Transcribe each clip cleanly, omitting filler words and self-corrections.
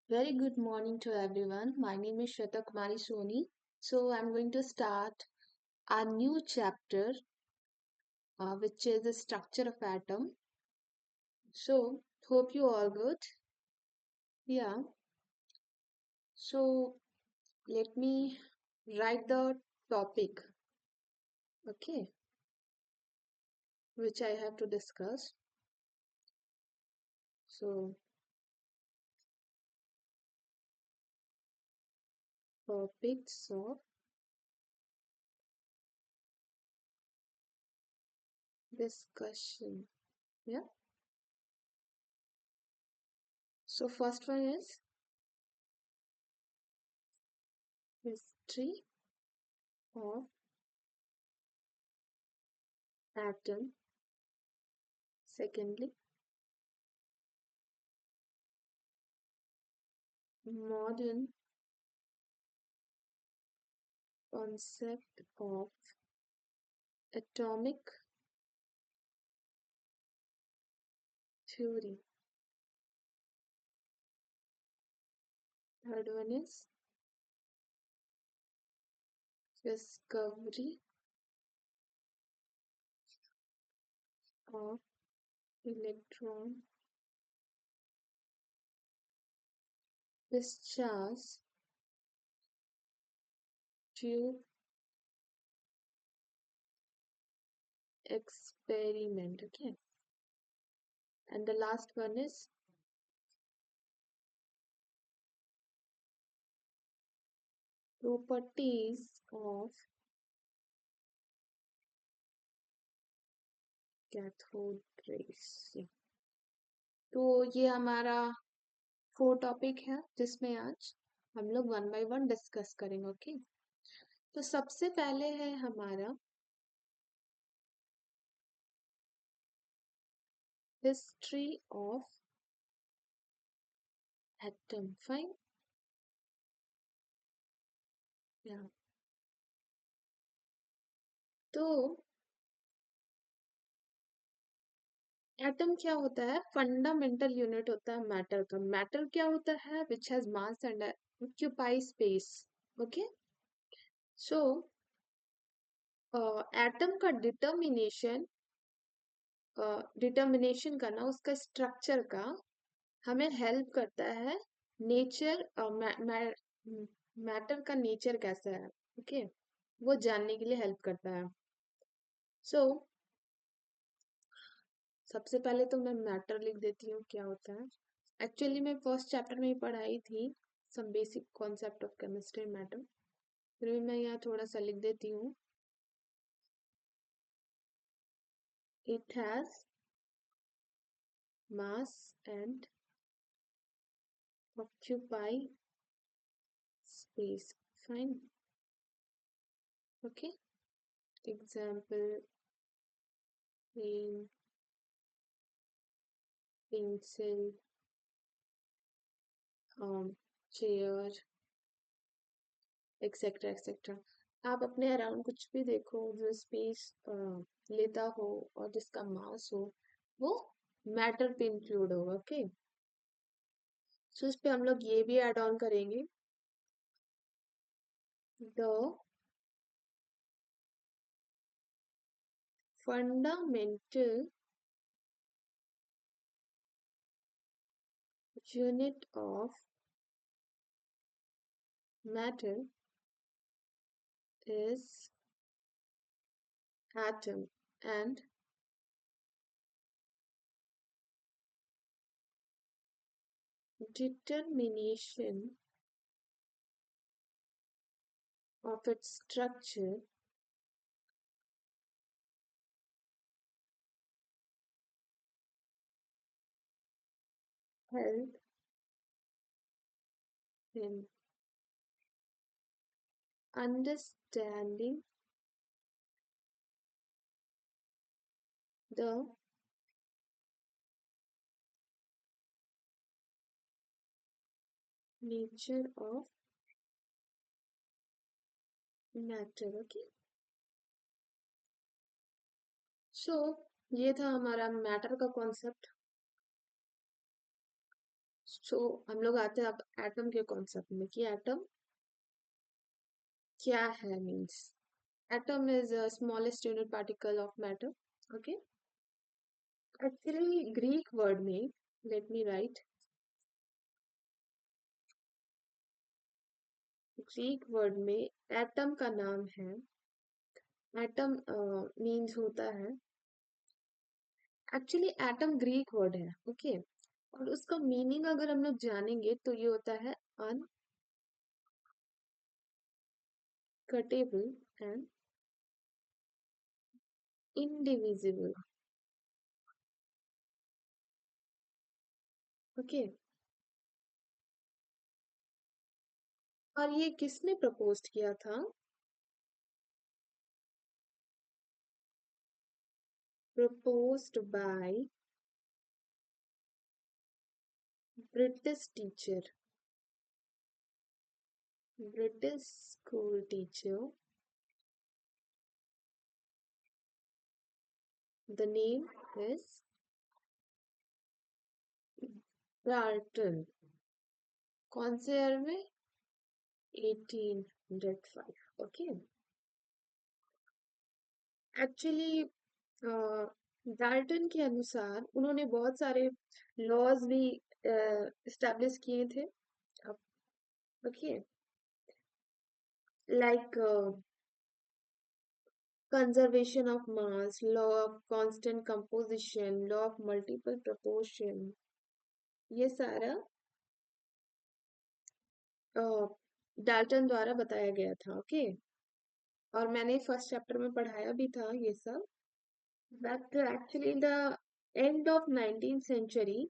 Very good morning to everyone. My name is Shweta Kumari Soni. So I'm going to start a new chapter, which is the structure of atom. So hope you all good. Yeah. So let me write the topic, okay, which I have to discuss. So topics of discussion. Yeah. So first one is history of atom. Secondly, modern concept of atomic theory. Third one is discovery of electron discharge tube experiment. Okay. And the last one is properties of cathode rays. तो ये हमारा 4 topic है जिसमें आज हम लोग one by one discuss करेंगे. Okay. तो सबसे पहले है हमारा हिस्ट्री ऑफ एटम. फाइन. या तो एटम क्या होता है? फंडामेंटल यूनिट होता है मैटर का. मैटर क्या होता है? Which has mass and occupy space. Okay. So atom का डिटर्मिनेशन करना उसका स्ट्रक्चर का हमें हेल्प करता है. नेचर मैटर का नेचर कैसा है, ओके, वो जानने के लिए हेल्प करता है. सो सबसे पहले तो मैं मैटर लिख देती हूँ क्या होता है. एक्चुअली मैं फर्स्ट चैप्टर में ही पढ़ाई थी some basic concept of chemistry matter. फिर भी मैं यहाँ थोड़ा सा लिख देती हूँ. It has mass and occupy space. Fine. Okay. Example pen, pencil, chair, etcetera etcetera. आप अपने अराउंड कुछ भी देखो जो स्पेस लेता हो और जिसका मास हो, वो मैटर पे इंक्लूड होगा. ओके. सो इस पे हम लोग ये भी ऐड ऑन करेंगे. The fundamental unit of matter is atom, and determination of its structure help in understanding the nature of matter. Okay. So ये था हमारा मैटर का कॉन्सेप्ट. सो हम लोग आते हैं अब एटम के कॉन्सेप्ट में कि एटम क्या है means atom is smallest unit particle of matter okay actually Greek word में let me write Greek word में एटम का नाम है एटम मीन्स होता है एक्चुअली एटम ग्रीक वर्ड है ओके और उसका मीनिंग अगर हम लोग जानेंगे तो ये होता है अनकटेबल एंड इनडिविजिबल ओके और ये किसने प्रपोज किया था proposed by British teacher, British school teacher. The name is Galton. कौन से ईयर में 1805 ओके एक्चुअली डाल्टन के अनुसार उन्होंने बहुत सारे लॉज भी इस्टेब्लिश किए थे okay like conservation of mass, law of constant composition, law of multiple proportion, ये सारा डाल्टन द्वारा बताया गया था ओके और मैंने फर्स्ट चैप्टर में पढ़ाया भी था ये सब but actually in the end of 19th century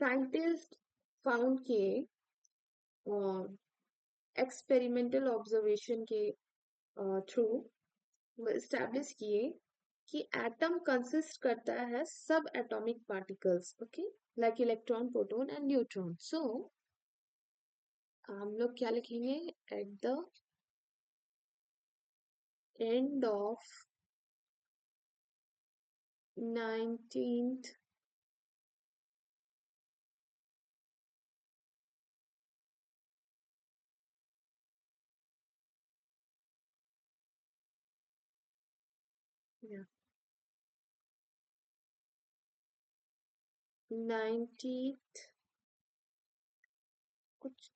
scientist found के एक्सपेरिमेंटल ऑब्जर्वेशन के थ्रू एस्टैब्लिश किए कि एटम कंसिस्ट करता है subatomic particles okay like electron proton and neutron so हम लोग क्या लिखेंगे at the end of 19th yeah 19th कुछ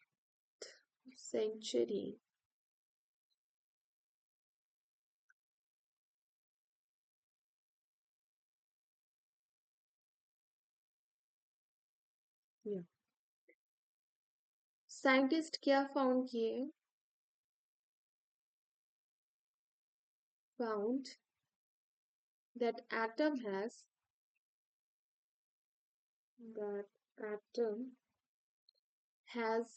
सेंचुरी या साइंटिस्ट क्या फाउंड किए found that atom has that atom has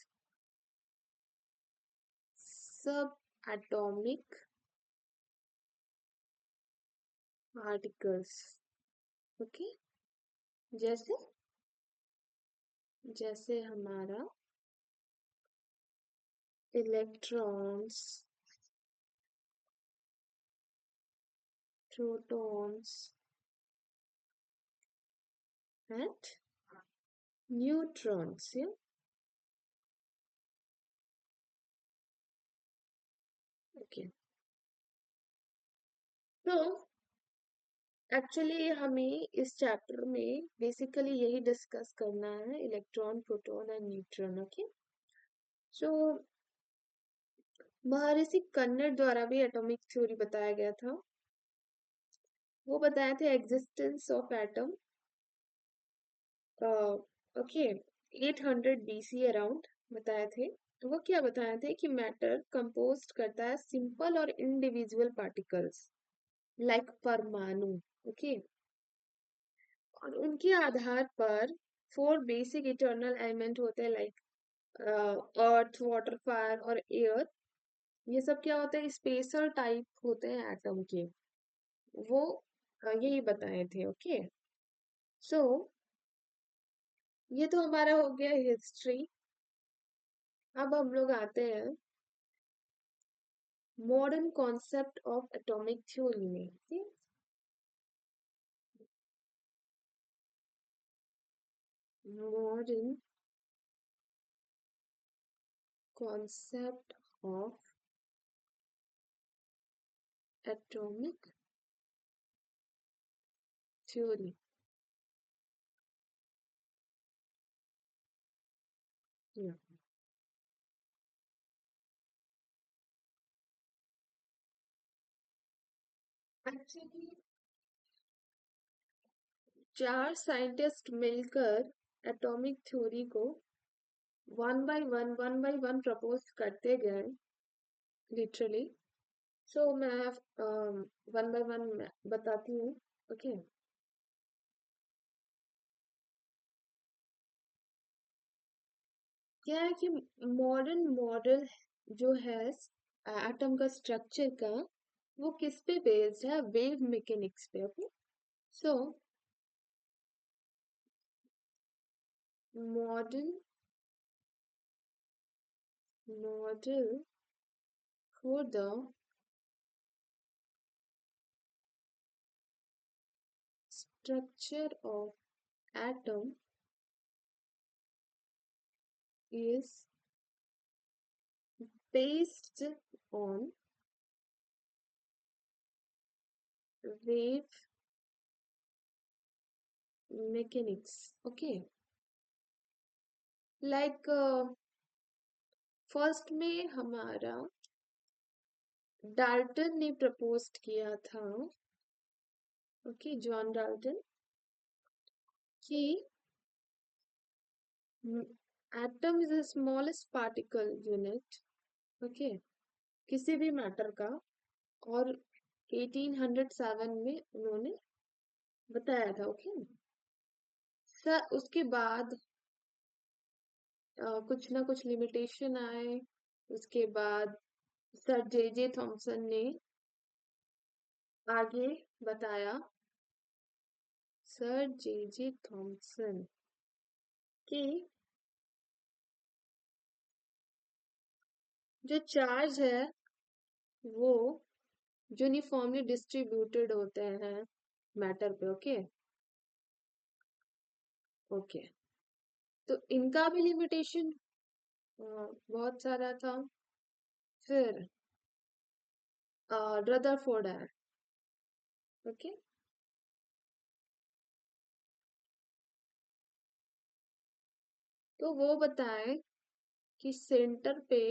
subatomic particles okay जैसे जैसे हमारा electrons protons and neutrons okay तो एक्चुअली हमें इस चैप्टर में बेसिकली यही डिस्कस करना है electron proton and neutron okay so महर्षि कन्नड़ द्वारा भी एटॉमिक थ्योरी बताया गया था वो बताए थे existence of atom okay 800 BC around बताए थे तो वो क्या बताए थे कि मैटर कंपोस्ट करता है सिंपल और इंडिविजुअल पार्टिकल्स लाइक परमाणु ओके और उनके आधार पर फोर बेसिक इटर्नल एलिमेंट होते हैं लाइक अर्थ वाटर फायर और एयर ये सब क्या होते हैं स्पेशल टाइप होते हैं एटम के वो यही बताए थे ओके सो ये तो हमारा हो गया हिस्ट्री अब हम लोग आते हैं modern concept of atomic theory में modern concept of atomic theory. Yeah. Actually, चार साइंटिस्ट मिलकर एटॉमिक थ्योरी को वन बाय वन प्रपोज करते गए लिटरली. सो मैं वन बाय वन बताती हूँ. ओके. क्या है कि मॉडर्न मॉडल जो है एटम का स्ट्रक्चर का, वो किस पे बेस्ड है? वेव मैकेनिक्स पे. Okay. So modern model for the structure of atom is based on wave mechanics. Okay. Like first में हमारा डाल्टन ने प्रपोज किया था. ओके. जॉन डाल्टन कि atom is the smallest particle unit. Okay. किसी भी matter का. और 1807 में उन्होंने बताया था. ओके. सर उसके बाद कुछ ना कुछ लिमिटेशन आए. उसके बाद सर जे जे थॉमसन ने आगे बताया. सर जे जे थॉमसन कि जो चार्ज है वो यूनिफॉर्मली डिस्ट्रीब्यूटेड होते हैं मैटर पे. ओके. ओके. तो इनका भी लिमिटेशन बहुत सारा था. फिर रदरफोर्ड है. ओके. तो वो बताए कि सेंटर पे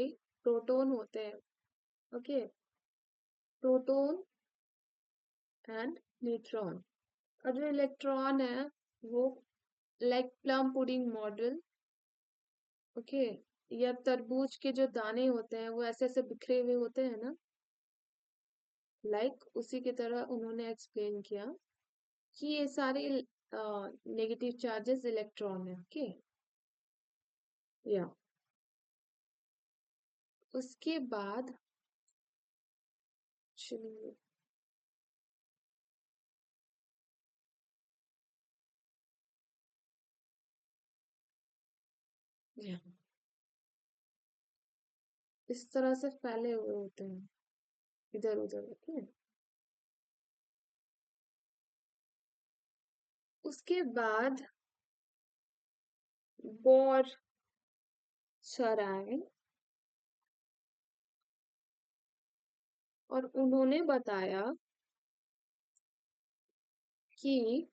प्रोटॉन होते हैं. ओके. Proton and neutron. और जो इलेक्ट्रॉन है वो like plum pudding model. Okay. या तरबूज के जो दाने होते हैं वो ऐसे ऐसे बिखरे हुए होते हैं ना. उसी की तरह उन्होंने एक्सप्लेन किया कि ये सारे नेगेटिव चार्जेस इलेक्ट्रॉन है. ओके. या उसके बाद चलिए. या इस तरह से फैले हुए होते हैं इधर उधर. ओके. उसके बाद बोर सर आए और उन्होंने बताया कि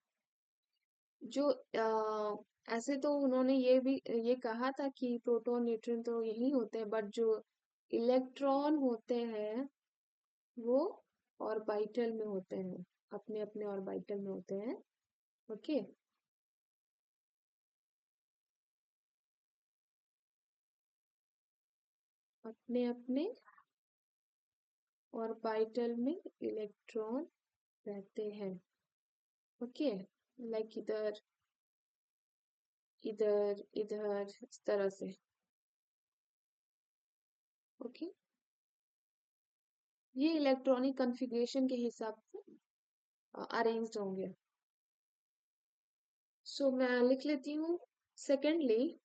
जो ऐसे तो उन्होंने ये कहा था कि प्रोटॉन न्यूट्रॉन तो यही होते हैं, बट जो इलेक्ट्रॉन होते हैं वो ऑर्बिटल में होते हैं. अपने अपने ऑर्बिटल में होते हैं. ओके. अपने अपने ऑर्बिटल में इलेक्ट्रॉन रहते हैं. ओके. लाइक इधर इधर इधर इस तरह से. ओके. ये इलेक्ट्रॉनिक कॉन्फ़िगरेशन के हिसाब से अरेंज्ड होंगे. सो मैं लिख लेती हूँ. सेकेंडली,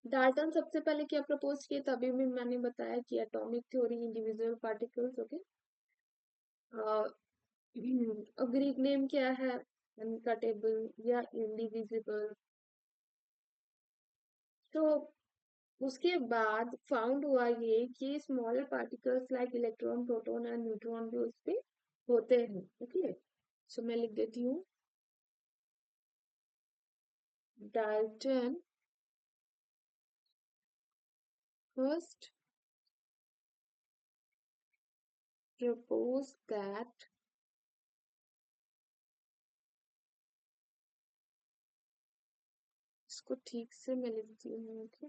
डाल्टन सबसे पहले क्या प्रपोज किए? तभी भी मैंने बताया कि atomic theory individual particles. Okay. Greek name क्या है? अनकटेबल या इंडिविजिबल. तो उसके बाद फाउंड हुआ ये कि smaller particles like electron proton and neutron भी उस पे होते हैं. ओके, सो मैं लिख देती हूँ. डाल्टन फर्स्ट proposed that इसको ठीक से मैं लिखती हूँ. ओके,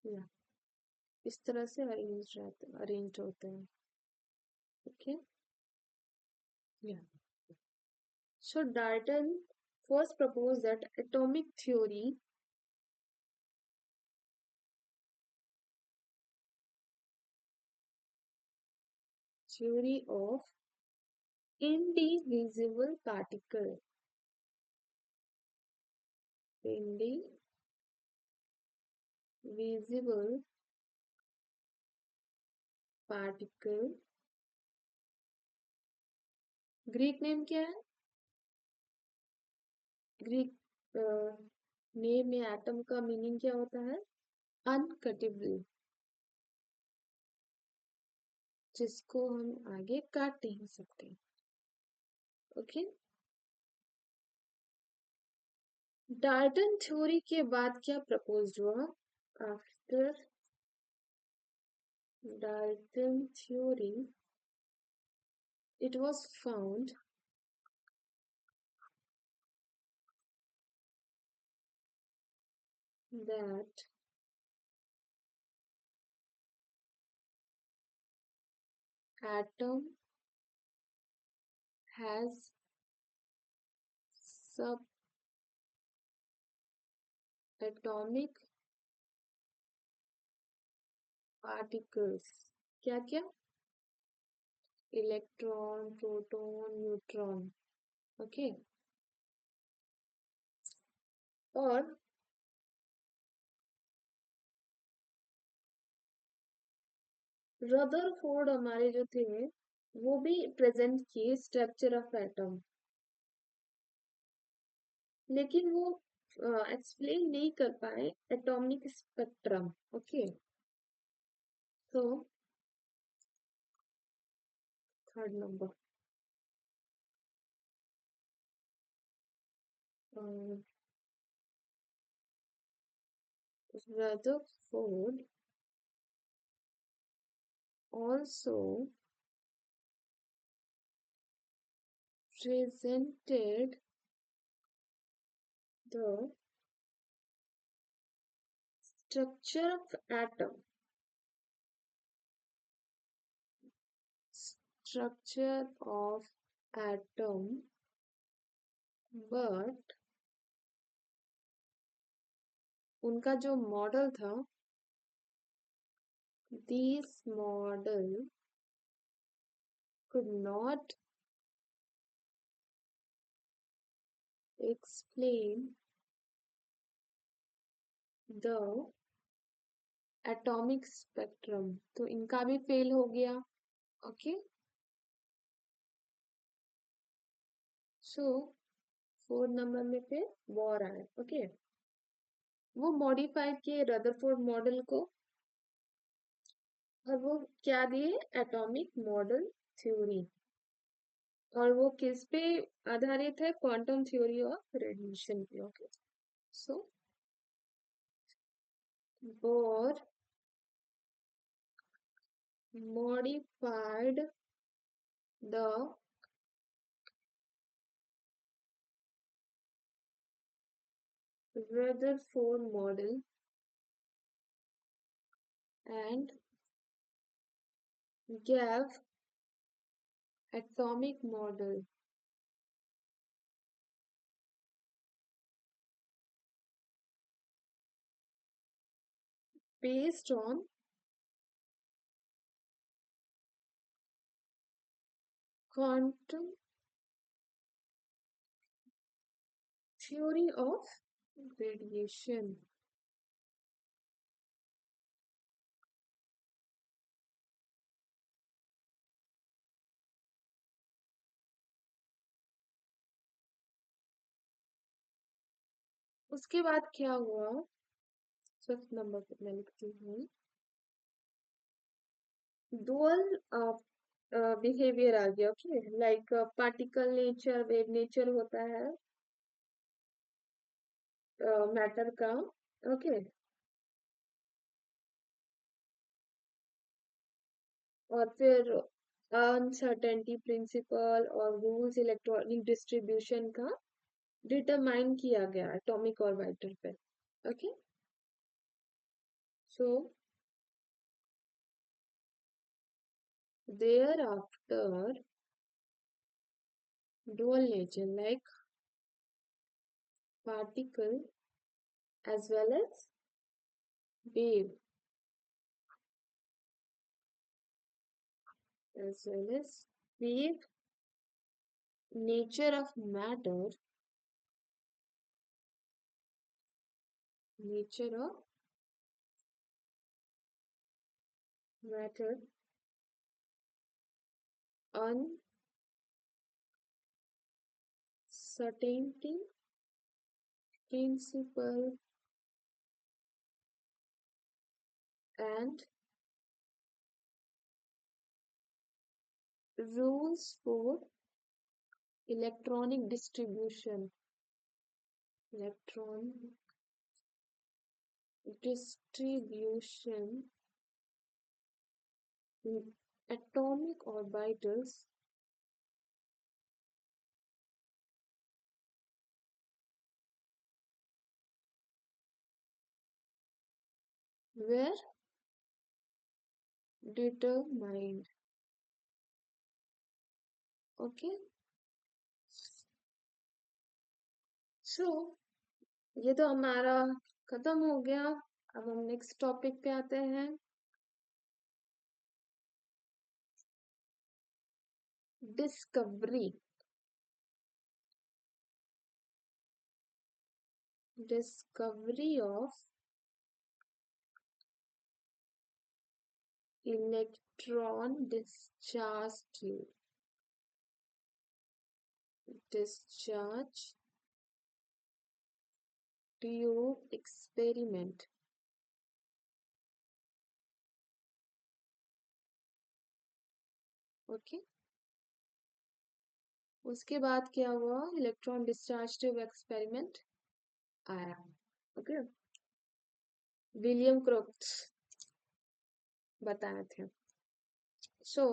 या इस तरह से अरेंज होते हैं. ओके, या so Dalton first proposed that theory of indivisible particle, indivisible particle. Greek name क्या है? ग्रीक नेम में एटम का मीनिंग क्या होता है? अनकटेबल, जिसको हम आगे काट नहीं सकते. ओके, डाल्टन थ्योरी के बाद क्या प्रपोज हुआ? After Dalton theory it was found that atom has subatomic particles. क्या क्या? Electron, proton, neutron. ओके, और रदरफोर्ड हमारे जो थे वो भी प्रेजेंट किए स्ट्रक्चर ऑफ एटम, लेकिन वो एक्सप्लेन नहीं कर पाए एटॉमिक स्पेक्ट्रम. ओके, तो third number, Rutherford also presented the structure of atom, but उनका जो मॉडल था, this model could not explain the atomic spectrum. तो इनका भी फेल हो गया. ओके, सो 4 नंबर में फिर वॉर आया. ओके, वो मॉडिफाइड किए रदरफोर्ड मॉडल को, और वो क्या दिए? Atomic model theory. और वो किस पे आधारित है? क्वांटम थ्योरी ऑफ रेडिएशन पे. Okay, so bore modified the Rutherford model and gave atomic model based on quantum theory of radiation. उसके बाद क्या हुआ, फिफ्थ नंबर पे मैं लिखती हूँ, डुअल बिहेवियर आ गया। Okay, like particle nature, wave nature होता है मैटर का। ओके, और फिर अनसर्टेनिटी प्रिंसिपल और रूल्स इलेक्ट्रॉनिक डिस्ट्रीब्यूशन का डिटरमाइन किया गया एटॉमिक ऑर्बिटर पे। Okay, so thereafter dual nature like particle as well as wave as well as wave nature of matter, nature of matter, uncertainty principle and rules for electronic distribution, electron distribution in atomic orbitals were determined. Okay, so ये तो हमारा खत्म हो गया। अब हम next topic पे आते हैं। Discovery, discovery of electron discharge tube, discharge tube experiment. Okay, उसके बाद क्या हुआ, इलेक्ट्रॉन डिस्चार्ज ट्यूब एक्सपेरिमेंट आया। ओके, विलियम क्रोक्स बताए थे। सो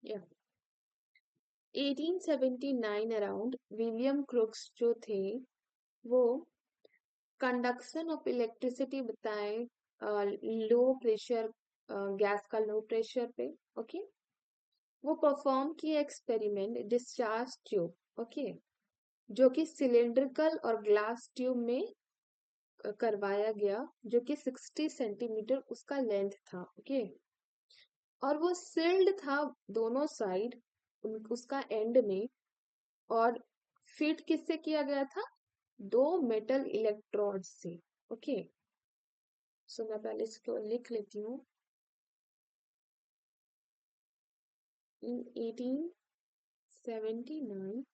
या 1879 अराउंड विलियम क्रोक्स जो थे वो कंडक्शन ऑफ इलेक्ट्रिसिटी बताए लो प्रेशर गैस का लो प्रेशर पे। ओके, वो परफॉर्म किए एक्सपेरिमेंट डिस्चार्ज ट्यूब। ओके, जो कि सिलेंड्रिकल और ग्लास ट्यूब में करवाया गया, जो कि 60 सेंटीमीटर उसका लेंथ था। ओके, और वो सील्ड था दोनों साइड उसका एंड में, और फिट किससे किया गया था, दो मेटल इलेक्ट्रोड से। ओके, सो मैं पहले इसको लिख लेती हूँ। इन 1879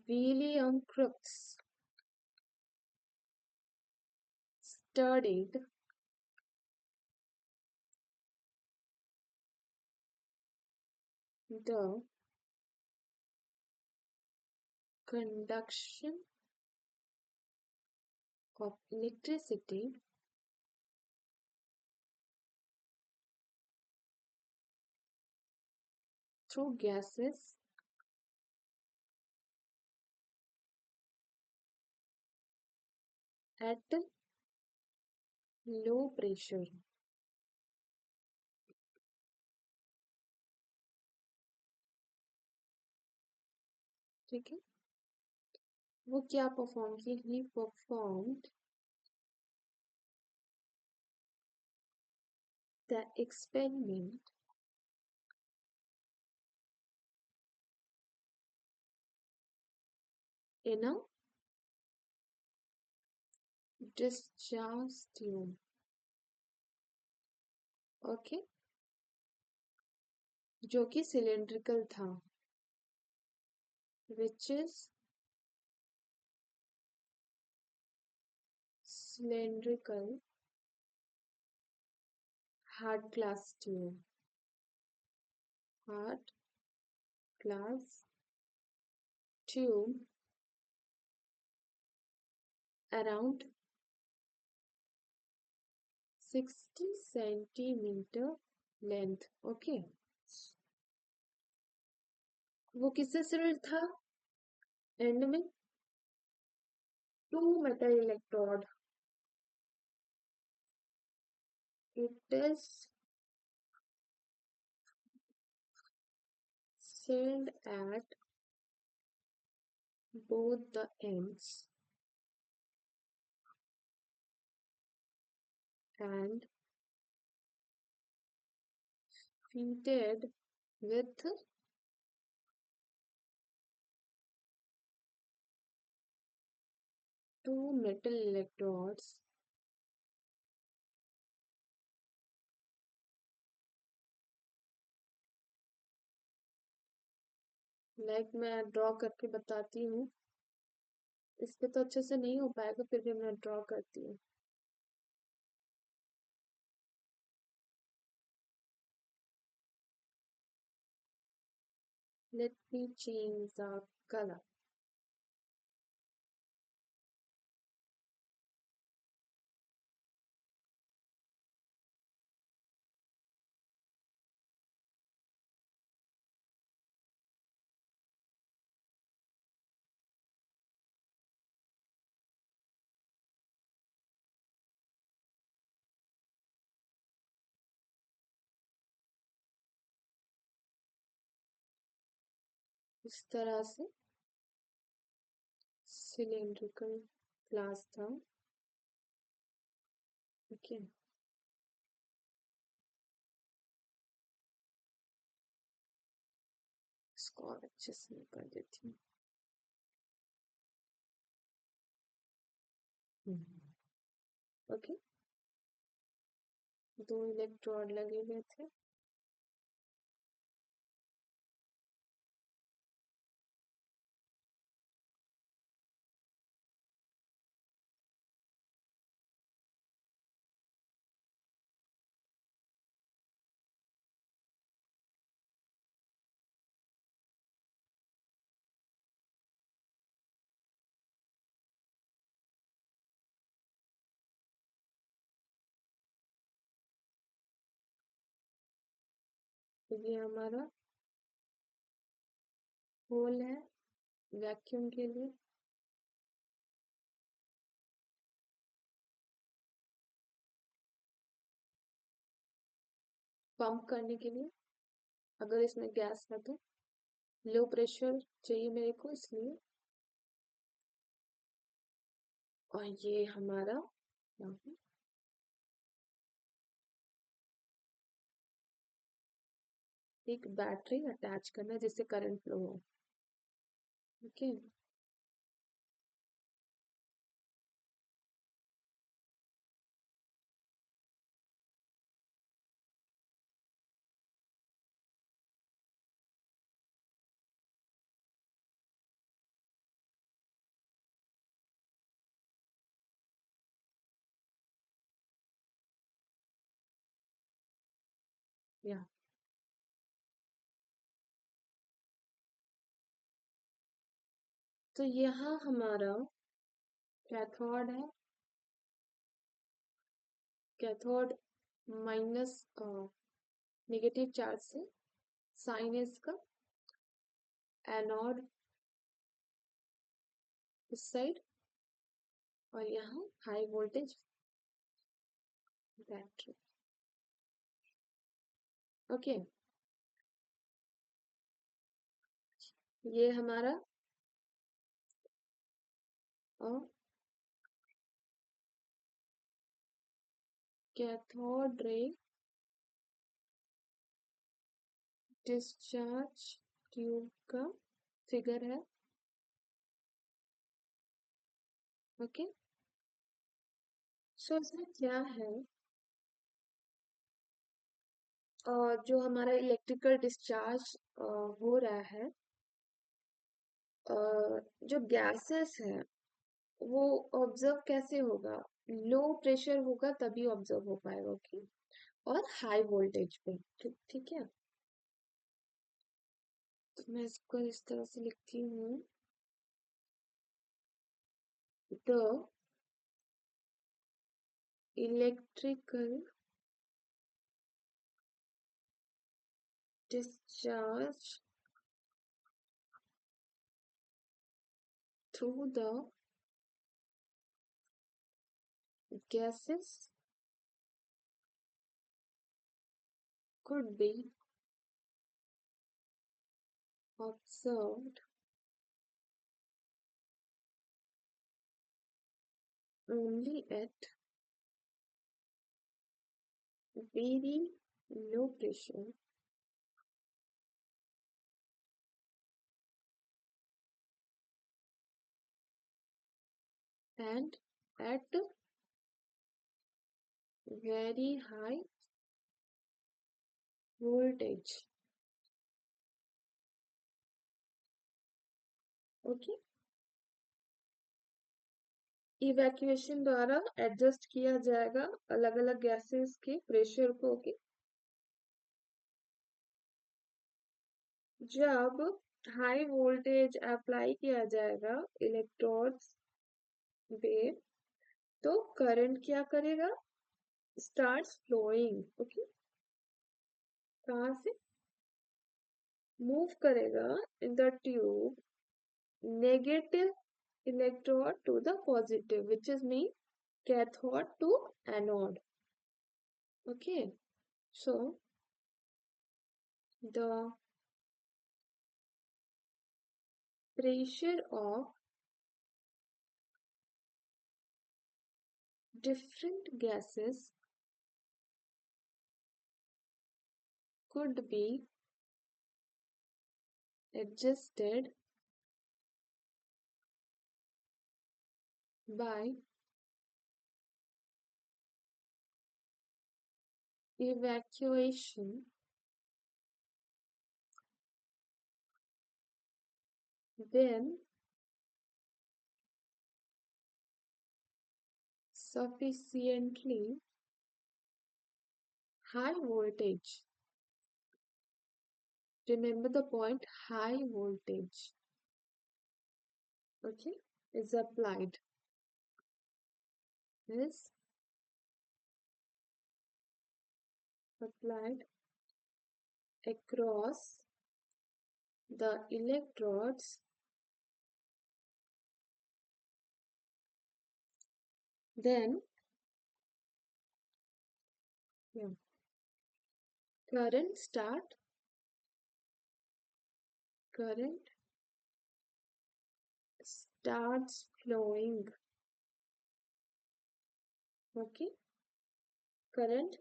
William crooks studied the conduction of electricity through gases at low pressure। ठीक है, वो क्या परफॉर्म की, ही performed the experiment in a discharge tube. Okay, जो कि सिलेंड्रिकल था, which is cylindrical hard glass tube. Hard glass tube around 60 centimeter length. Okay. वो किससे सिल्ड था? एंड में two metal electrode. It is sealed at both the ends and fitted with two metal electrodes like मैं draw करके बताती हूँ. इस पे तो अच्छे से नहीं हो पाएगा, फिर भी मैं ड्रॉ करती हूँ. Let me change the color. इस तरह से सिलेंड्रिकल ग्लास था. ओके, इसको और अच्छे से कर देती हूँ. ओके, दो इलेक्ट्रोड लगे हुए थे. तो ये हमारा होल है वैक्यूम के लिए. पंप करने के लिए, अगर इसमें गैस है तो. लो प्रेशर चाहिए मेरे को इसलिए. और ये हमारा यहाँ एक बैटरी अटैच करना जिससे करंट फ्लो हो. ओके, या तो यहाँ हमारा कैथोड है. कैथोड माइनस नेगेटिव चार्ज से, साइन है इसका. एनोड इस साइड, और यहाँ हाई वोल्टेज बैटरी. ओके, ये हमारा कैथोड रे डिस्चार्ज ट्यूब का फिगर है. ओके। सो इसमें क्या है, जो हमारा इलेक्ट्रिकल डिस्चार्ज हो रहा है, जो गैसेस है वो ऑब्जर्व कैसे होगा, लो प्रेशर होगा तभी ऑब्जर्व हो पाएगा। ओके। और हाई वोल्टेज पे, ठीक ठीक है। तो मैं इसको इस तरह से लिखती हूँ, the electrical discharge through the gases could be observed only at very low pressure and at very high voltage. Okay. Evacuation द्वारा एडजस्ट किया जाएगा अलग अलग गैसेस के प्रेशर को। ओके। जब हाई वोल्टेज अप्लाई किया जाएगा इलेक्ट्रोड्स पे, तो करंट क्या करेगा, स्टार्ट्स फ्लोइंग। ओके। कहाँ से मूव करेगा, इन the tube, negative electrode to the positive, which is mean cathode to anode. Okay, so the pressure of different gases could be adjusted by evacuation when sufficiently high voltage, remember the point, high voltage, okay, is is applied across the electrodes, then yeah, current start current starts flowing. Okay. Current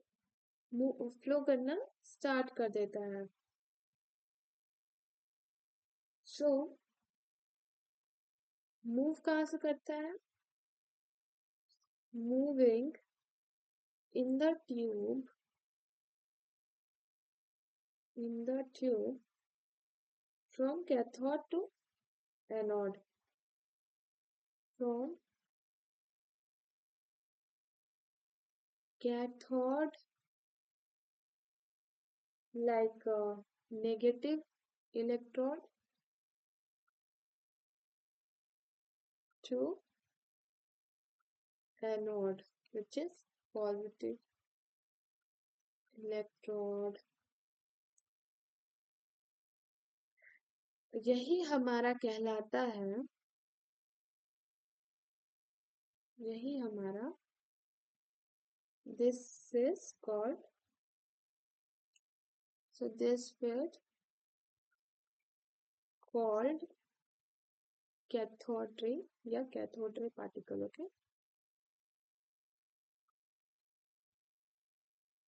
flow करना start कर देता है। So move कहाँ से करता है, moving in the tube, in the tube from cathode to anode, from cathode like negative electrode to anode, which is positive electrode. यही हमारा कहलाता है, यही हमारा, this is called, so this field called cathode ray या cathode ray particle. Okay,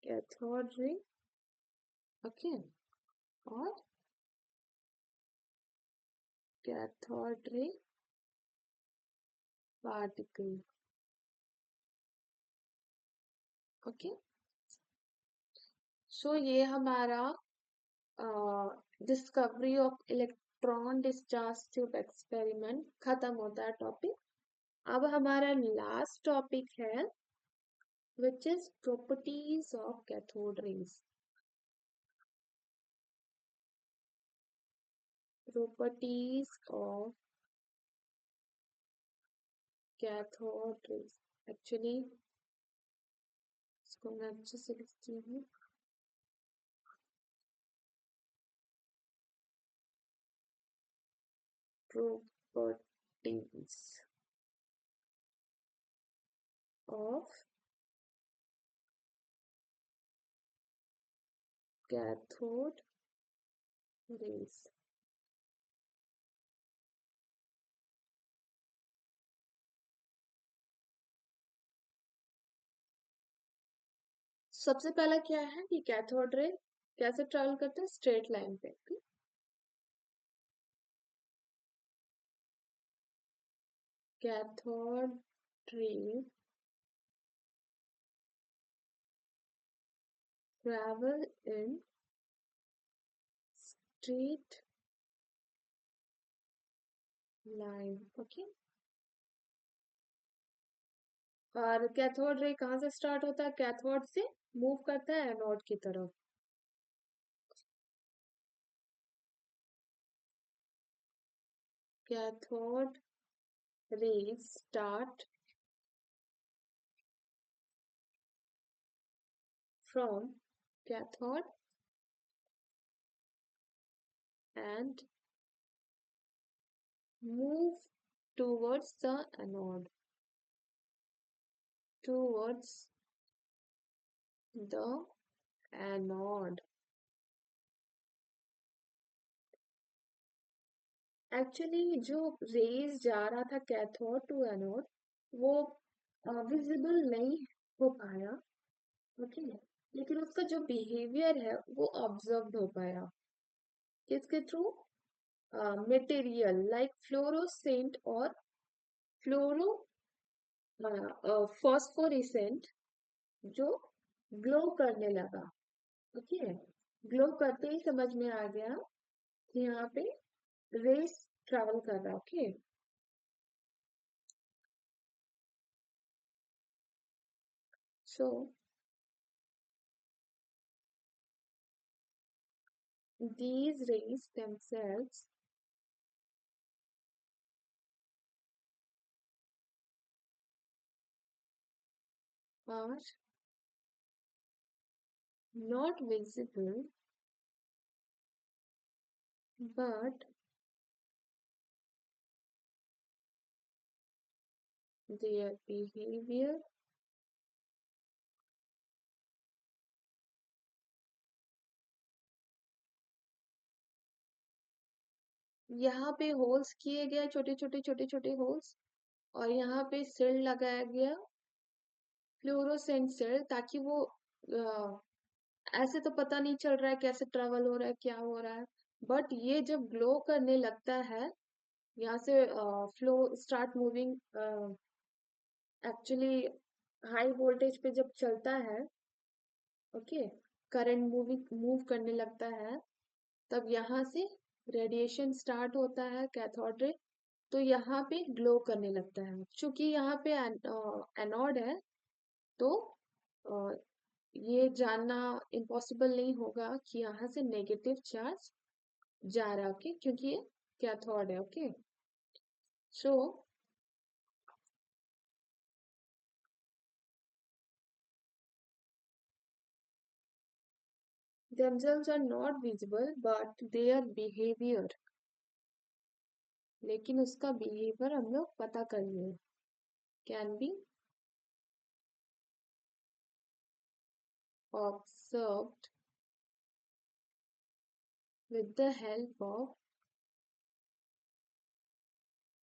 cathode ray. Okay, और cathode ray particle. Okay, सो ये हमारा discovery of electron discharge tube experiment खत्म होता है टॉपिक। अब हमारा लास्ट टॉपिक है which is properties of cathode rays. Properties of cathode rays. Actually इसको मैं अच्छे से लिखती हूँ। Properties of cathode rays. सबसे पहला क्या है कि कैथोड रे कैसे ट्रेवल करते हैं? स्ट्रेट लाइन पे। Cathode ray travel in straight line. Okay, और कैथोड रे कहाँ से स्टार्ट होता है? कैथोड से मूव करता है एनोड की तरफ। Cathode rays start from cathode and move towards the anode. Towards the anode. Actually जो रेज जा रहा था कैथोड टू एनोड वो विजिबल नहीं हो पाया, ओके, लेकिन उसका जो बिहेवियर है वो ऑब्जर्व हो पाया। किसके थ्रू? मटेरियल लाइक फ्लोरोसेंट और फ्लोरो फॉस्फोरेसेंट जो ग्लो करने लगा। ओके, ग्लो करते ही समझ में आ गया कि यहाँ पे रेस ट्रेवल कर रहा है। Okay, so these rays themselves are not visible, but their behavior यहाँ पे होल्स किए गए, छोटे छोटे छोटे छोटे होल्स, और यहाँ पे सेल लगाया गया फ्लोरोसेंट सेल, ताकि वो ऐसे तो पता नहीं चल रहा है कैसे ट्रेवल हो रहा है, क्या हो रहा है, बट ये जब ग्लो करने लगता है, यहाँ से flow start moving, actually high voltage पे जब चलता है, ओके, करंट मूव करने लगता है, तब यहाँ से रेडिएशन स्टार्ट होता है कैथोड रे, तो यहाँ पे ग्लो करने लगता है। क्योंकि यहाँ पे एनोड है, तो अ, ये जानना इम्पॉसिबल नहीं होगा कि यहाँ से नेगेटिव चार्ज जा रहा है, ओके, क्योंकि ये कैथोड है। Okay, so themselves are not visible but their behavior, लेकिन उसका बिहेवियर हम लोग पता करिए, can be observed with the help of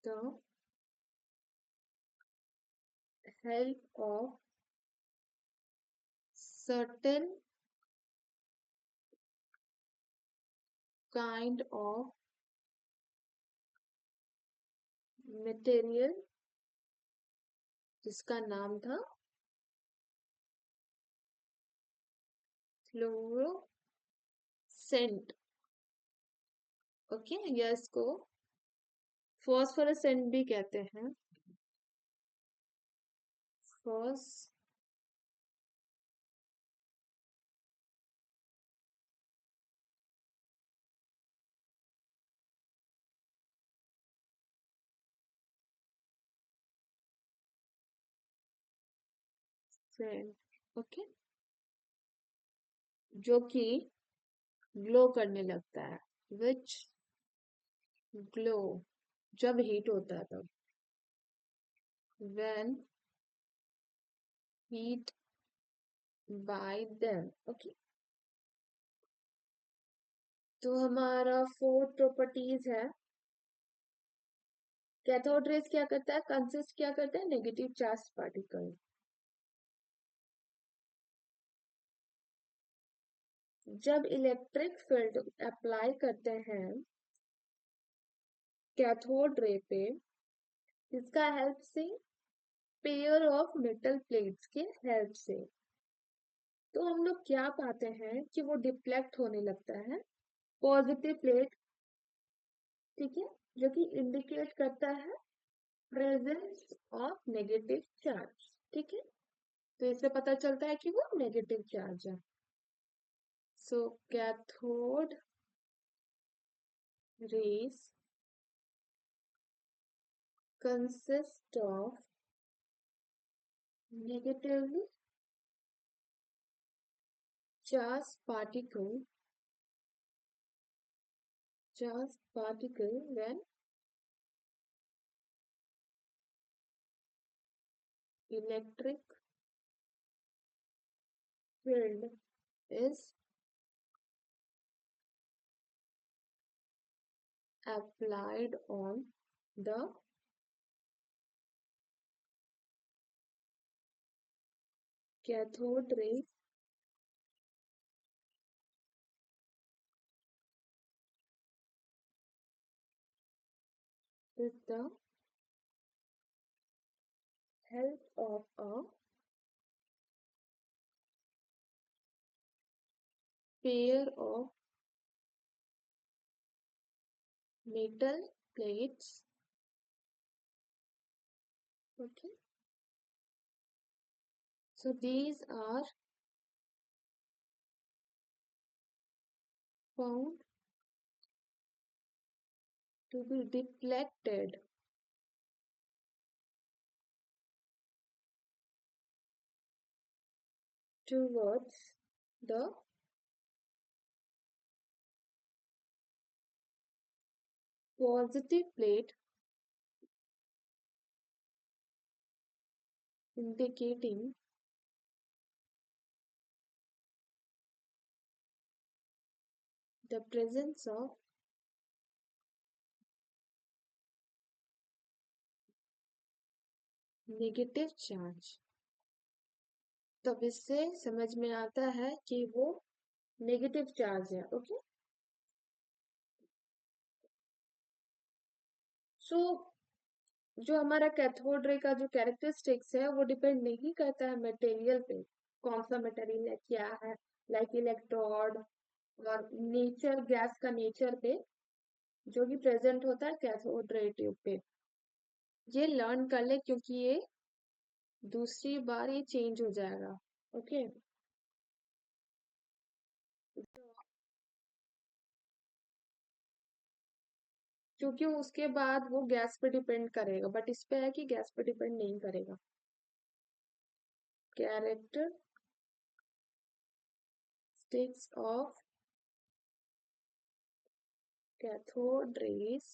the help of certain kind of material जिसका नाम था फ्लोरोसेंट। ओके, या इसको फॉस्फोरेसेंट भी कहते हैं। फॉस्फोरेंट। ओके, जो कि ग्लो करने लगता है। विच ग्लो, जब हीट होता है तब। When heat bye them. Okay, तो हमारा फोर्थ प्रॉपर्टीज है, कैथोड रेज क्या करता है, कंसिस्ट क्या करता है, नेगेटिव चार्ज पार्टिकल। जब इलेक्ट्रिक फील्ड अप्लाई करते हैं कैथोड रे पे, इसका हेल्प से, पेयर ऑफ मेटल प्लेट्स के हेल्प से, तो हम लोग क्या पाते हैं कि वो डिफ्लेक्ट होने लगता है पॉजिटिव प्लेट। ठीक है, जो कि इंडिकेट करता है प्रेजेंस ऑफ नेगेटिव चार्ज। ठीक है, तो इससे पता चलता है कि वो नेगेटिव चार्ज है। So cathode rays consist of negatively charged particle when electric field is applied on the cathode ray with the help of a pair of metal plates. Okay, so these are found to be deflected towards the positive plate, indicating the presence of negative charge. तब इससे समझ में आता है कि वो negative charge है। Okay, सो जो हमारा कैथोड रे का जो कैरेक्टरिस्टिक्स है वो डिपेंड नहीं करता है मटेरियल पे, कौन सा मटेरियल है, क्या है, लाइक इलेक्ट्रोड और नेचर, गैस का नेचर पे, जो भी प्रेजेंट होता है कैथोड रे ट्यूब पे। ये लर्न कर ले क्योंकि ये दूसरी बार ये चेंज हो जाएगा। ओके, क्योंकि उसके बाद वो गैस पे डिपेंड करेगा, बट इस पे है कि गैस पे डिपेंड नहीं करेगा। Characteristics of cathode rays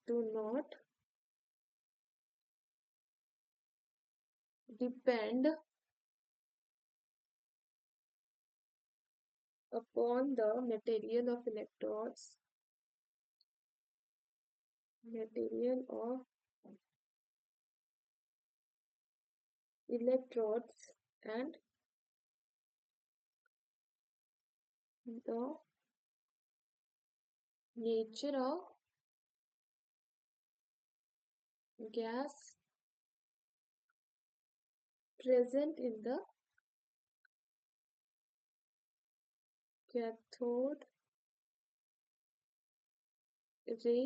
do not depend upon the material of electrodes and the nature of gas present in the cathode ray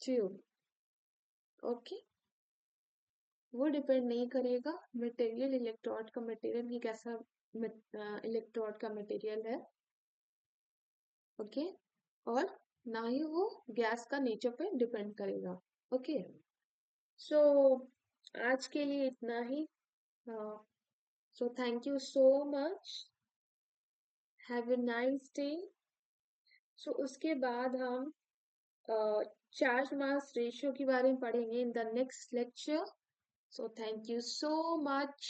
tube. Okay, वो डिपेंड नहीं करेगा मटेरियल, इलेक्ट्रोड का मटेरियल ही कैसा इलेक्ट्रोड का material है। Okay, और ना ही वो गैस का नेचर पे डिपेंड करेगा। ओके, सो आज के लिए इतना ही। So thank you so much, have a nice day. So उसके बाद हम चार्ज मास रेशियो के बारे में पढ़ेंगे in the next lecture. So thank you so much.